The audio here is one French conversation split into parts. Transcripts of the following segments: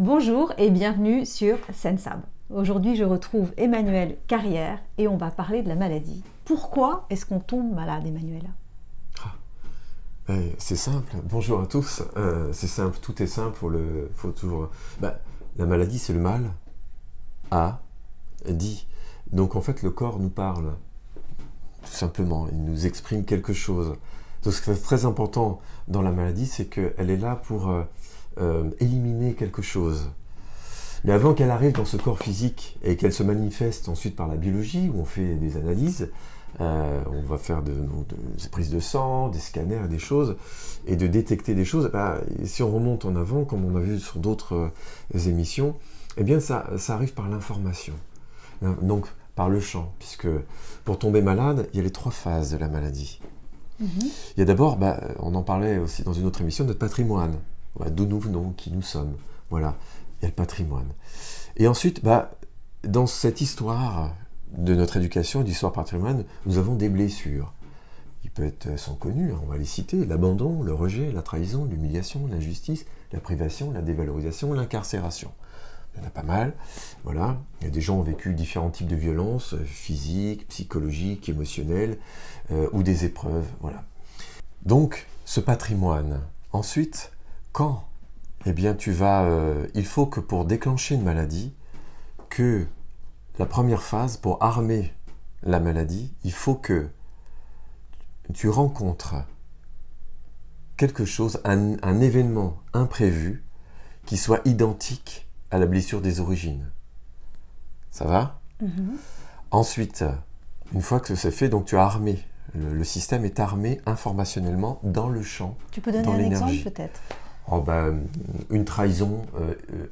Bonjour et bienvenue sur Sensab. Aujourd'hui, je retrouve Emmanuel Carrière et on va parler de la maladie. Pourquoi est-ce qu'on tombe malade, Emmanuel? C'est simple. Bonjour à tous. C'est simple, tout est simple. Faut toujours. La maladie, c'est le mal à dit. Donc en fait, le corps nous parle. Tout simplement, il nous exprime quelque chose. Donc ce qui est très important dans la maladie, c'est qu'elle est là pour éliminer quelque chose. Mais avant qu'elle arrive dans ce corps physique et qu'elle se manifeste ensuite par la biologie, où on fait des analyses, on va faire des prises de sang, des scanners, des choses, et de détecter des choses. Si on remonte en avant, comme on a vu sur d'autres émissions, eh bien ça arrive par l'information. Donc par le champ, puisque pour tomber malade, il y a les 3 phases de la maladie. Il y a d'abord, on en parlait aussi dans une autre émission, notre patrimoine. Voilà, d'où nous venons, qui nous sommes. Voilà, il y a le patrimoine. Et ensuite, dans cette histoire de notre éducation et d'histoire patrimoine, nous avons des blessures. Elles sont connues, on va les citer: l'abandon, le rejet, la trahison, l'humiliation, l'injustice, la privation, la dévalorisation, l'incarcération. Il y en a pas mal. Voilà. Il y a des gens qui ont vécu différents types de violences, physiques, psychologiques, émotionnelles, ou des épreuves. Voilà. Donc, ce patrimoine. Ensuite, quand il faut que pour déclencher une maladie, que la première phase, pour armer la maladie, il faut que tu rencontres quelque chose, un événement imprévu qui soit identique à la blessure des origines. Ça va ? Ensuite, une fois que c'est fait, donc tu as armé. Le système est armé informationnellement dans le champ, Tu peux donner un exemple peut-être ? Une trahison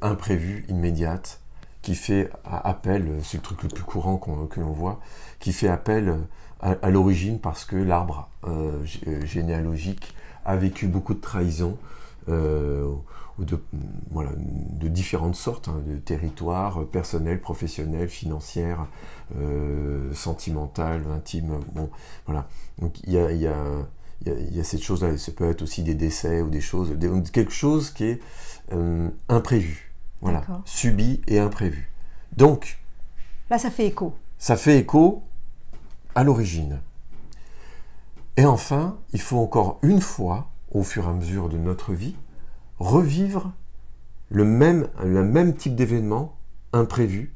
imprévue, immédiate, qui fait appel, c'est le truc le plus courant que l'on voit, qui fait appel à l'origine parce que l'arbre généalogique a vécu beaucoup de trahisons, de différentes sortes, de territoires, personnels, professionnels, financières, sentimentales, intimes. Bon, voilà. Donc il y a cette chose-là. Ça peut être aussi des décès ou des choses, quelque chose qui est imprévu. Voilà, subi et imprévu. Donc, là, ça fait écho. Ça fait écho à l'origine. Et enfin, il faut encore une fois, au fur et à mesure de notre vie, revivre le même type d'événement imprévu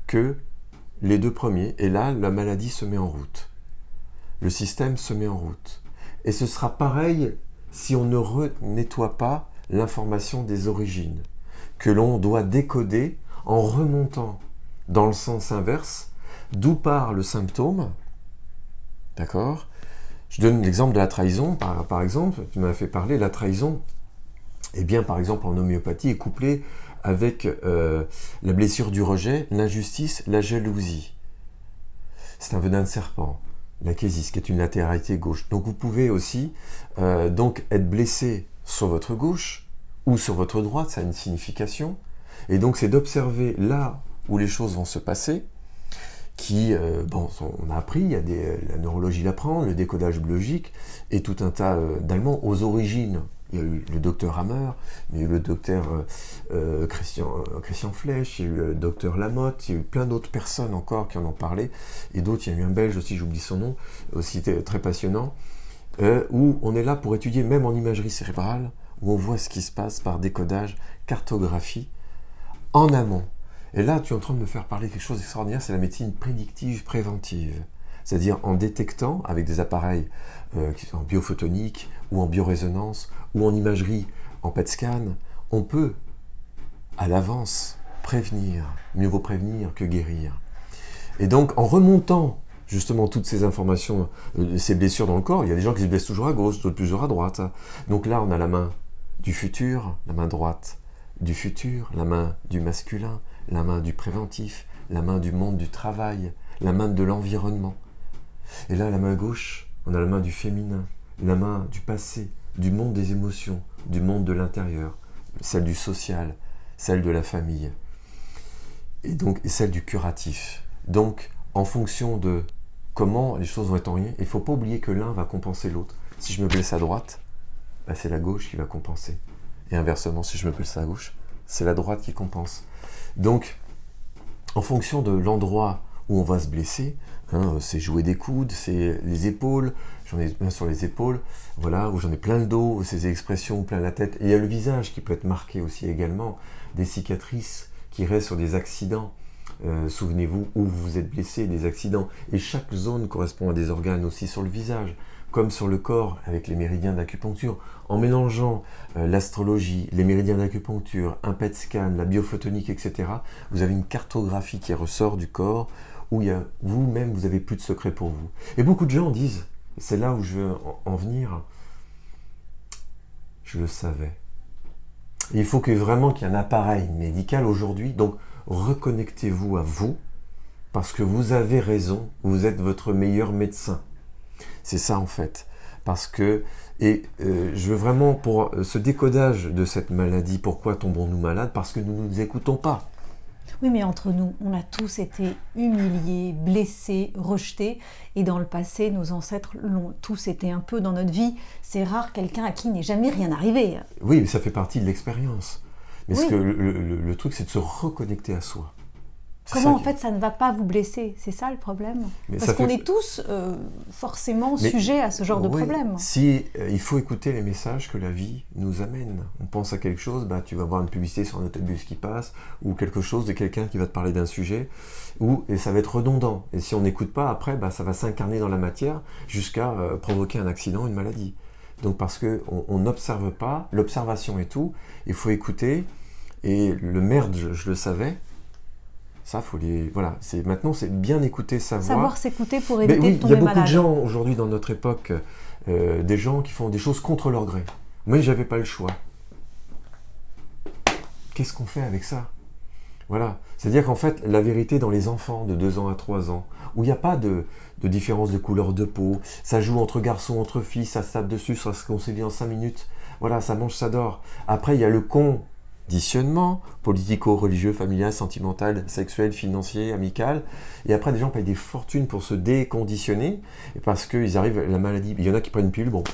que les 2 premiers. Et là, la maladie se met en route. Le système se met en route. Et ce sera pareil si on ne nettoie pas l'information des origines, que l'on doit décoder en remontant dans le sens inverse, d'où part le symptôme. D'accord ? Je donne l'exemple de la trahison, par exemple. Tu m'as fait parler de la trahison. Eh bien, par exemple, en homéopathie, est couplée avec la blessure du rejet, l'injustice, la jalousie. C'est un venin de serpent. L'achésis, qui est une latéralité gauche. Donc, vous pouvez aussi être blessé sur votre gauche ou sur votre droite, ça a une signification. Et donc, c'est d'observer là où les choses vont se passer, on a appris, la neurologie l'apprend, le décodage biologique, et tout un tas d'Allemands aux origines. Il y a eu le docteur Hammer, il y a eu le docteur Christian Flech, il y a eu le docteur Lamotte, il y a eu plein d'autres personnes encore qui en ont parlé, et d'autres, il y a eu un Belge aussi, j'oublie son nom, aussi très passionnant, où on est là pour étudier, même en imagerie cérébrale, où on voit ce qui se passe par décodage, cartographie, en amont. Et là, tu es en train de me faire parler de quelque chose d'extraordinaire, c'est la médecine prédictive préventive. C'est-à-dire en détectant, avec des appareils qui sont en biophotonique, ou en biorésonance, ou en imagerie, en PET scan, on peut, à l'avance, prévenir. Mieux vaut prévenir que guérir. Et donc, en remontant justement toutes ces informations, ces blessures dans le corps, il y a des gens qui se blessent toujours à gauche, d'autres toujours à droite. Donc là, on a la main du futur, la main droite du futur, la main du masculin, la main du préventif, la main du monde du travail, la main de l'environnement. Et là, la main gauche, on a la main du féminin, la main du passé, du monde des émotions, du monde de l'intérieur, celle du social, celle de la famille, et celle du curatif. Donc, en fonction de comment les choses vont être orientées, il ne faut pas oublier que l'un va compenser l'autre. Si je me blesse à droite, c'est la gauche qui va compenser. Et inversement, si je me blesse à gauche, c'est la droite qui compense. Donc, en fonction de l'endroit où on va se blesser, hein, c'est jouer des coudes, c'est les épaules, j'en ai plein sur les épaules, voilà, où j'en ai plein le dos, ces expressions, plein la tête. Et il y a le visage qui peut être marqué aussi également, des cicatrices qui restent sur des accidents. Souvenez-vous où vous vous êtes blessé, des accidents. Et chaque zone correspond à des organes aussi sur le visage, comme sur le corps avec les méridiens d'acupuncture. En mélangeant l'astrologie, les méridiens d'acupuncture, un PET scan, la biophotonique, etc., vous avez une cartographie qui ressort du corps où il y a vous-même, vous n'avez plus de secret pour vous. Et beaucoup de gens disent, c'est là où je veux en venir, je le savais. Et il faut vraiment qu'il y ait un appareil médical aujourd'hui, donc reconnectez-vous à vous, parce que vous avez raison, vous êtes votre meilleur médecin. C'est ça en fait. Parce que, je veux vraiment, pour ce décodage de cette maladie, pourquoi tombons-nous malades? Parce que nous ne nous écoutons pas. Oui, mais entre nous, on a tous été humiliés, blessés, rejetés. Et dans le passé, nos ancêtres l'ont tous été un peu dans notre vie. C'est rare quelqu'un à qui n'est jamais rien arrivé. Oui, mais ça fait partie de l'expérience. Mais oui. le truc, c'est de se reconnecter à soi. Comment en fait ça ne va pas vous blesser? C'est ça le problème? Parce qu'on est tous forcément sujets à ce genre de problème. Il faut écouter les messages que la vie nous amène. On pense à quelque chose, tu vas voir une publicité sur un autobus qui passe, ou quelque chose de quelqu'un qui va te parler d'un sujet, et ça va être redondant. Et si on n'écoute pas, après, ça va s'incarner dans la matière jusqu'à provoquer un accident, une maladie. Donc parce qu'on n'observe pas, l'observation est tout, il faut écouter, et le merde, je le savais. Ça, faut les... Voilà, maintenant, c'est bien écouter sa voix. Savoir s'écouter pour éviter de tomber malade. Il y a beaucoup de gens, aujourd'hui, dans notre époque, des gens qui font des choses contre leur gré. Moi, j'avais pas le choix. Qu'est-ce qu'on fait avec ça? Voilà. C'est-à-dire qu'en fait, la vérité dans les enfants de 2 ans à 3 ans, où il n'y a pas de différence de couleur de peau, ça joue entre garçons, entre filles, ça se tape dessus, ça se concélie en 5 minutes, voilà, ça mange, ça dort. Après, il y a le conditionnement politico-religieux, familial, sentimental, sexuel, financier, amical. Et après, des gens payent des fortunes pour se déconditionner parce qu'ils arrivent à la maladie. Il y en a qui prennent une pilule, bon,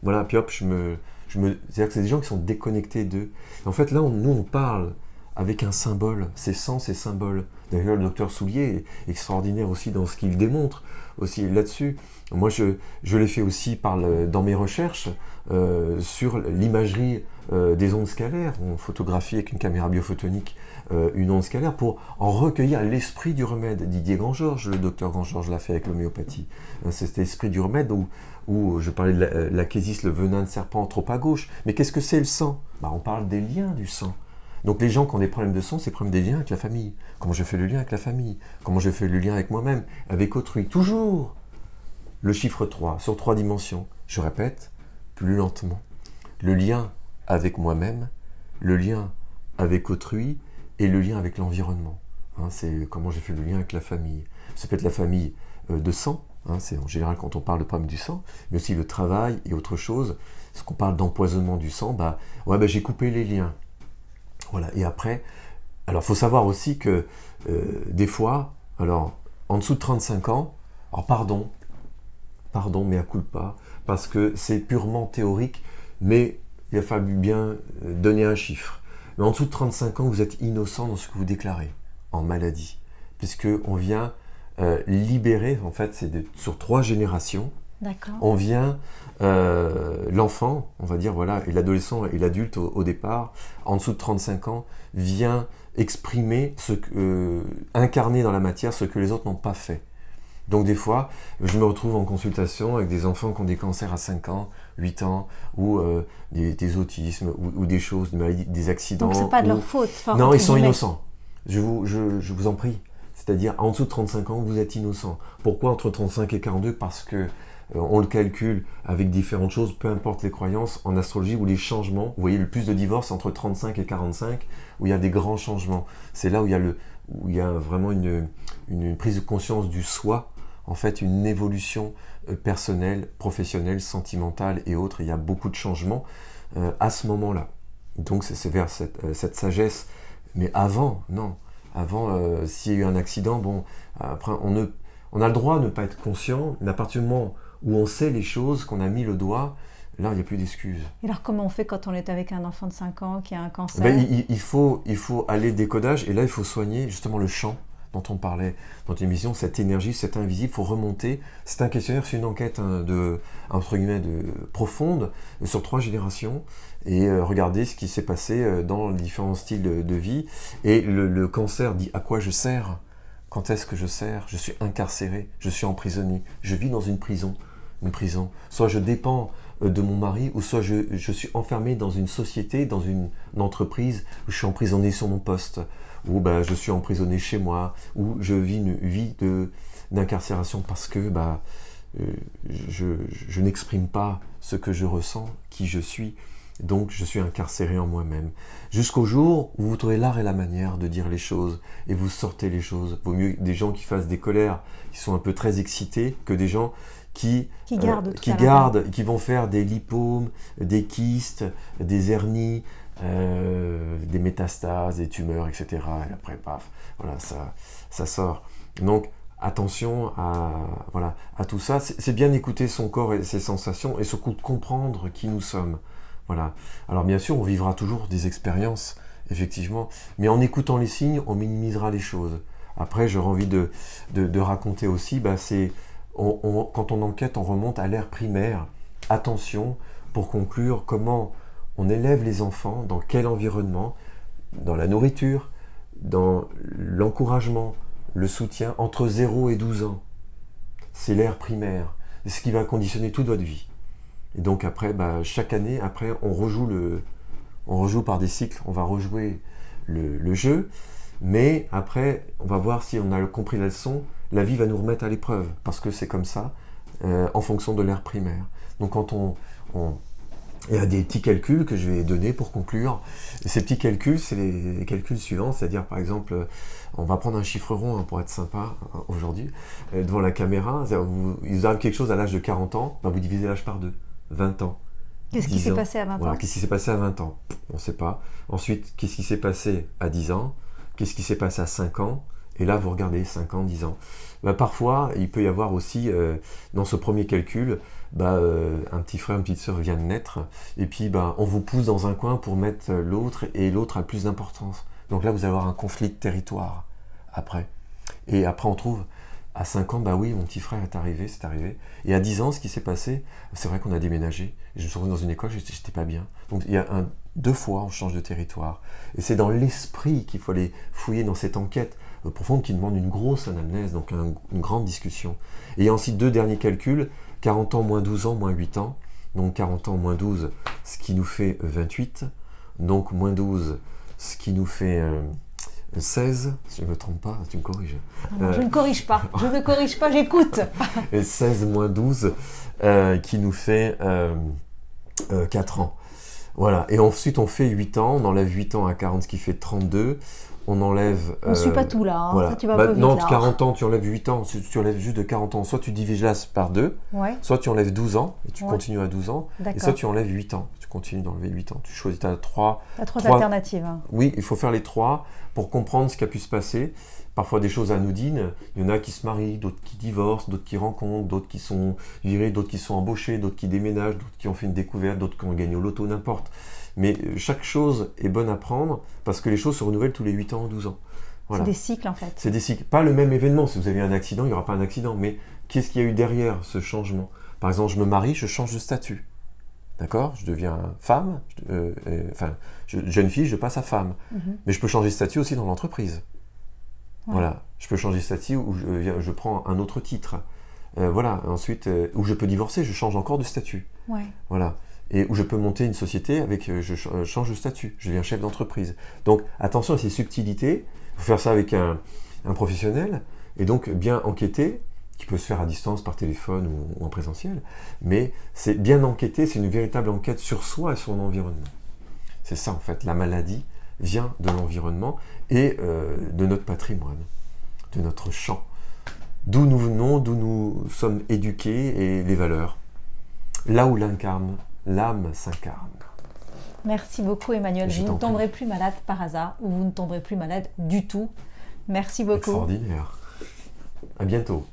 voilà, puis hop, c'est-à-dire que c'est des gens qui sont déconnectés d'eux. En fait, là, nous, on parle avec un symbole, c'est sens et symbole. D'ailleurs, le docteur Soulier est extraordinaire aussi dans ce qu'il démontre aussi là-dessus. Moi, je l'ai fait aussi dans mes recherches sur l'imagerie des ondes scalaires. On photographie avec une caméra biophotonique une onde scalaire pour en recueillir l'esprit du remède. Didier Grand-Georges, le docteur Grand-Georges l'a fait avec l'homéopathie. C'est cet esprit du remède où je parlais de l'achésis, le venin de serpent trop à gauche. Mais qu'est-ce que c'est le sang? On parle des liens du sang. Donc les gens qui ont des problèmes de sang, c'est problème des liens avec la famille. Comment je fais le lien avec la famille? Comment je fais le lien avec moi-même? Avec autrui? Toujours le chiffre 3, sur 3 dimensions. Je répète, plus lentement. Le lien avec moi-même, le lien avec autrui et le lien avec l'environnement. C'est comment j'ai fait le lien avec la famille. Ça peut être la famille de sang, c'est en général quand on parle de problème du sang, mais aussi le travail et autre chose. Parce qu'on parle d'empoisonnement du sang, j'ai coupé les liens. Voilà. Et après, alors il faut savoir aussi que des fois, alors en dessous de 35 ans, alors pardon, mea culpa, parce que c'est purement théorique, mais il a fallu bien donner un chiffre. Mais en dessous de 35 ans, vous êtes innocent dans ce que vous déclarez en maladie, puisqu'on vient libérer, en fait, sur 3 générations, on vient, l'enfant, on va dire, voilà, et l'adolescent et l'adulte au départ, en dessous de 35 ans, vient exprimer, incarner dans la matière ce que les autres n'ont pas fait. Donc des fois, je me retrouve en consultation avec des enfants qui ont des cancers à 5 ans, 8 ans, ou des autismes, ou des choses, des maladies, des accidents. Donc c'est pas de leur faute. Non, ils sont innocents. Je vous en prie. C'est-à-dire, en dessous de 35 ans, vous êtes innocent. Pourquoi entre 35 et 42? Parce que on le calcule avec différentes choses, peu importe les croyances, en astrologie, où les changements, vous voyez le plus de divorces entre 35 et 45, où il y a des grands changements. C'est là où il y a vraiment une prise de conscience du soi, en fait une évolution personnelle, professionnelle, sentimentale et autres. Il y a beaucoup de changements à ce moment-là. Donc c'est vers cette sagesse. Mais avant, non. Avant, s'il y a eu un accident, après on a le droit de ne pas être conscient, mais à partir du moment où on sait les choses, qu'on a mis le doigt, là, il n'y a plus d'excuses. Et alors, comment on fait quand on est avec un enfant de 5 ans qui a un cancer? Il faut aller décodage, et là, il faut soigner justement le champ dont on parlait dans l'émission, cette énergie, cet invisible, il faut remonter. C'est un questionnaire, c'est une enquête entre guillemets, profonde sur 3 générations, et regarder ce qui s'est passé dans les différents styles de vie. Et le cancer dit à quoi je sers? Quand est-ce que je sers? Je suis incarcéré, je suis emprisonné, je vis dans une prison. Soit je dépends de mon mari, ou soit je suis enfermé dans une société, dans une entreprise, où je suis emprisonné sur mon poste, ou je suis emprisonné chez moi, ou je vis une vie d'incarcération parce que je n'exprime pas ce que je ressens, qui je suis, donc je suis incarcéré en moi-même. Jusqu'au jour où vous trouvez l'art et la manière de dire les choses, et vous sortez les choses. Vaut mieux des gens qui fassent des colères, qui sont un peu très excités, que des gens qui gardent, qui vont faire des lipomes, des kystes, des hernies, des métastases, des tumeurs, etc. Et après, paf, voilà, ça sort. Donc, attention à tout ça. C'est bien écouter son corps et ses sensations, et surtout de comprendre qui nous sommes. Voilà. Alors, bien sûr, on vivra toujours des expériences, effectivement, mais en écoutant les signes, on minimisera les choses. Après, j'aurais envie de raconter aussi, quand on enquête, on remonte à l'ère primaire. Attention, pour conclure, comment on élève les enfants, dans quel environnement, dans la nourriture, dans l'encouragement, le soutien, entre 0 et 12 ans. C'est l'ère primaire. C'est ce qui va conditionner toute votre vie. Et donc après, chaque année, après, on rejoue par des cycles, on va rejouer le jeu, mais après, on va voir si on a compris la leçon, la vie va nous remettre à l'épreuve, parce que c'est comme ça, en fonction de l'ère primaire. Donc quand il y a des petits calculs que je vais donner pour conclure. Et ces petits calculs, c'est les calculs suivants, c'est-à-dire par exemple, on va prendre un chiffre rond pour être sympa aujourd'hui, devant la caméra. Il vous arrive quelque chose à l'âge de 40 ans, vous divisez l'âge par 2, 20 ans. Qu'est-ce qui s'est passé à 20 ans? Qu'est-ce qui s'est passé à 20 ans? On ne sait pas. Ensuite, qu'est-ce qui s'est passé à 10 ans? Qu'est-ce qui s'est passé à 5 ans? Et là, vous regardez 5 ans, 10 ans. Parfois, il peut y avoir aussi, dans ce premier calcul, un petit frère, une petite sœur vient de naître, et puis on vous pousse dans un coin pour mettre l'autre, et l'autre a le plus d'importance. Donc là, vous allez avoir un conflit de territoire, après. Et après, on trouve, à 5 ans, oui, mon petit frère est arrivé, c'est arrivé. Et à 10 ans, ce qui s'est passé, c'est vrai qu'on a déménagé. Je me suis retrouvé dans une école, j'étais pas bien. Donc il y a 2 fois, on change de territoire. Et c'est dans l'esprit qu'il faut aller fouiller dans cette enquête profonde qui demande une grosse anamnèse, donc une grande discussion. Et il y a ensuite 2 derniers calculs, 40 ans moins 12 ans moins 8 ans. Donc 40 ans moins 12, ce qui nous fait 28. Donc moins 12, ce qui nous fait 16. Si je ne me trompe pas, tu me corriges. Non, je ne corrige pas, j'écoute. Et 16 moins 12, qui nous fait 4 ans. Voilà, et ensuite on fait 8 ans, on enlève 8 ans à 40, ce qui fait 32. On enlève... On ne suit pas tout là, hein. Voilà. Ça, tu vas pas vite, non, là. 40 ans, tu enlèves 8 ans, tu enlèves juste de 40 ans, soit tu divises là par 2, soit tu enlèves 12 ans, et tu continues à 12 ans, et soit tu enlèves 8 ans, tu continues d'enlever 8 ans. Tu choisis, tu as 3 alternatives. Hein. Oui, il faut faire les 3 pour comprendre ce qui a pu se passer. Parfois des choses anodines, il y en a qui se marient, d'autres qui divorcent, d'autres qui rencontrent, d'autres qui sont virés, d'autres qui sont embauchés, d'autres qui déménagent, d'autres qui ont fait une découverte, d'autres qui ont gagné au loto, n'importe. Mais chaque chose est bonne à prendre, parce que les choses se renouvellent tous les 8 ans ou 12 ans. Voilà. C'est des cycles en fait. C'est des cycles. Pas le même événement. Si vous avez un accident, il n'y aura pas un accident. Mais qu'est-ce qu'il y a eu derrière ce changement? Par exemple, je me marie, je change de statut. D'accord? Je deviens femme, jeune fille, je passe à femme. Mais je peux changer de statut aussi dans l'entreprise. Ouais. Voilà. Je peux changer de statut où je prends un autre titre. Voilà. Ensuite, où je peux divorcer, je change encore de statut. Ouais. Voilà. Et où je peux monter une société avec, je change de statut, je deviens chef d'entreprise. Donc attention à ces subtilités, il faut faire ça avec un professionnel, et donc bien enquêter, qui peut se faire à distance par téléphone ou en présentiel, mais c'est bien enquêter, c'est une véritable enquête sur soi et son environnement. C'est ça en fait, la maladie vient de l'environnement et de notre patrimoine, de notre champ, d'où nous venons, d'où nous sommes éduqués et les valeurs. Là où l'âme s'incarne. Merci beaucoup Emmanuel. Vous ne tomberez plus malade par hasard ou vous ne tomberez plus malade du tout. Merci beaucoup. Extraordinaire. À bientôt.